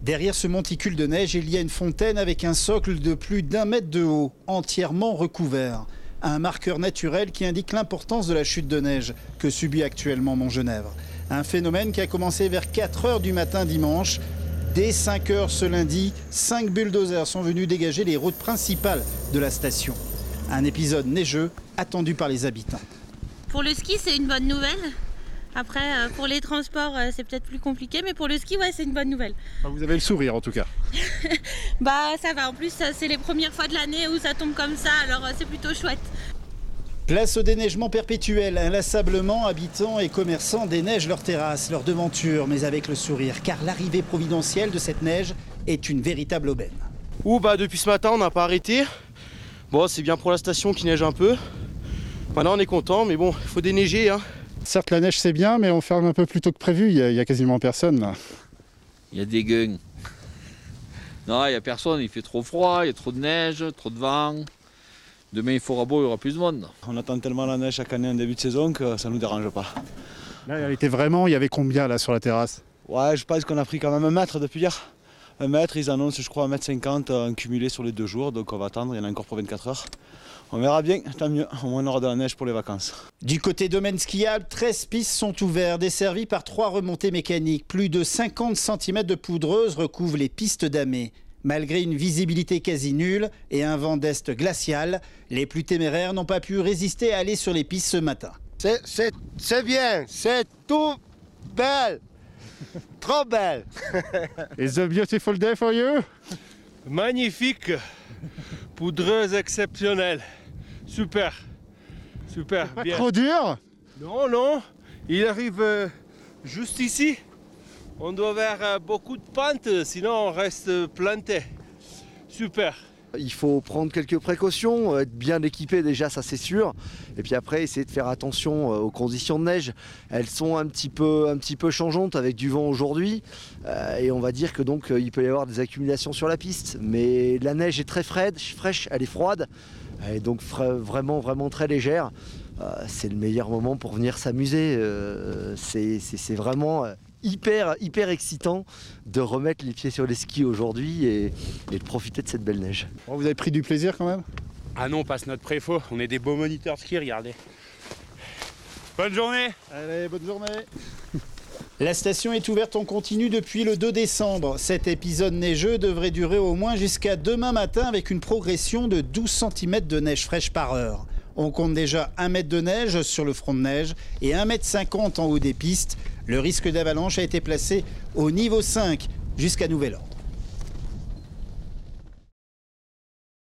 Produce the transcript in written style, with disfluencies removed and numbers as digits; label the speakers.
Speaker 1: Derrière ce monticule de neige, il y a une fontaine avec un socle de plus d'1 mètre de haut, entièrement recouvert. Un marqueur naturel qui indique l'importance de la chute de neige que subit actuellement Montgenèvre. Un phénomène qui a commencé vers 4 h du matin dimanche. Dès 5 h ce lundi, 5 bulldozers sont venus dégager les routes principales de la station. Un épisode neigeux attendu par les habitants.
Speaker 2: Pour le ski, c'est une bonne nouvelle. Après, pour les transports, c'est peut-être plus compliqué, mais pour le ski, ouais, c'est une bonne nouvelle.
Speaker 3: Vous avez le sourire en tout cas.
Speaker 2: Bah, ça va. En plus, c'est les premières fois de l'année où ça tombe comme ça, alors c'est plutôt chouette.
Speaker 1: Place au déneigement perpétuel. Inlassablement, habitants et commerçants déneigent leurs terrasses, leurs devantures, mais avec le sourire, car l'arrivée providentielle de cette neige est une véritable aubaine.
Speaker 4: Depuis ce matin, on n'a pas arrêté. Bon, c'est bien pour la station qui neige un peu. Maintenant, on est content, mais bon, il faut déneiger, hein.
Speaker 3: Certes, la neige c'est bien, mais on ferme un peu plus tôt que prévu. Il y a quasiment personne là.
Speaker 5: Il y a des gueules. Non, il n'y a personne, il fait trop froid, il y a trop de neige, trop de vent. Demain il fera beau, il y aura plus de monde.
Speaker 6: On attend tellement la neige chaque année en début de saison que ça ne nous dérange pas.
Speaker 3: Là, il y avait combien là sur la terrasse?
Speaker 6: Ouais, je pense qu'on a pris quand même 1 mètre depuis hier. 1 mètre, ils annoncent je crois 1,50 m en cumulé sur les 2 jours, donc on va attendre, il y en a encore pour 24 heures. On verra bien, tant mieux, au moins on aura de la neige pour les vacances.
Speaker 1: Du côté domaine skiable, 13 pistes sont ouvertes, desservies par 3 remontées mécaniques. Plus de 50 cm de poudreuse recouvrent les pistes damées. Malgré une visibilité quasi nulle et un vent d'est glacial, les plus téméraires n'ont pas pu résister à aller sur les pistes ce matin.
Speaker 7: C'est bien, c'est tout belle, trop belle.
Speaker 3: It's a beautiful day for you?
Speaker 8: Magnifique, poudreuse exceptionnelle, super, bien.
Speaker 3: Trop dur?
Speaker 8: Non, il arrive juste ici. On doit avoir beaucoup de pentes, sinon on reste planté. Super.
Speaker 7: Il faut prendre quelques précautions, être bien équipé déjà, ça c'est sûr. Et puis après, essayer de faire attention aux conditions de neige. Elles sont un petit peu changeantes avec du vent aujourd'hui. Et on va dire que donc il peut y avoir des accumulations sur la piste. Mais la neige est très fraîche, elle est froide. Elle est donc vraiment très légère. C'est le meilleur moment pour venir s'amuser. C'est vraiment hyper excitant de remettre les pieds sur les skis aujourd'hui et de profiter de cette belle neige.
Speaker 3: Vous avez pris du plaisir quand même?
Speaker 8: Ah non, on passe notre préfaux, on est des beaux moniteurs de ski, regardez. Bonne journée.
Speaker 3: Allez, bonne journée.
Speaker 1: La station est ouverte en continu depuis le 2 décembre. Cet épisode neigeux devrait durer au moins jusqu'à demain matin avec une progression de 12 cm de neige fraîche par heure. On compte déjà 1 mètre de neige sur le front de neige et 1,50 m en haut des pistes. Le risque d'avalanche a été placé au niveau 5 jusqu'à nouvel ordre.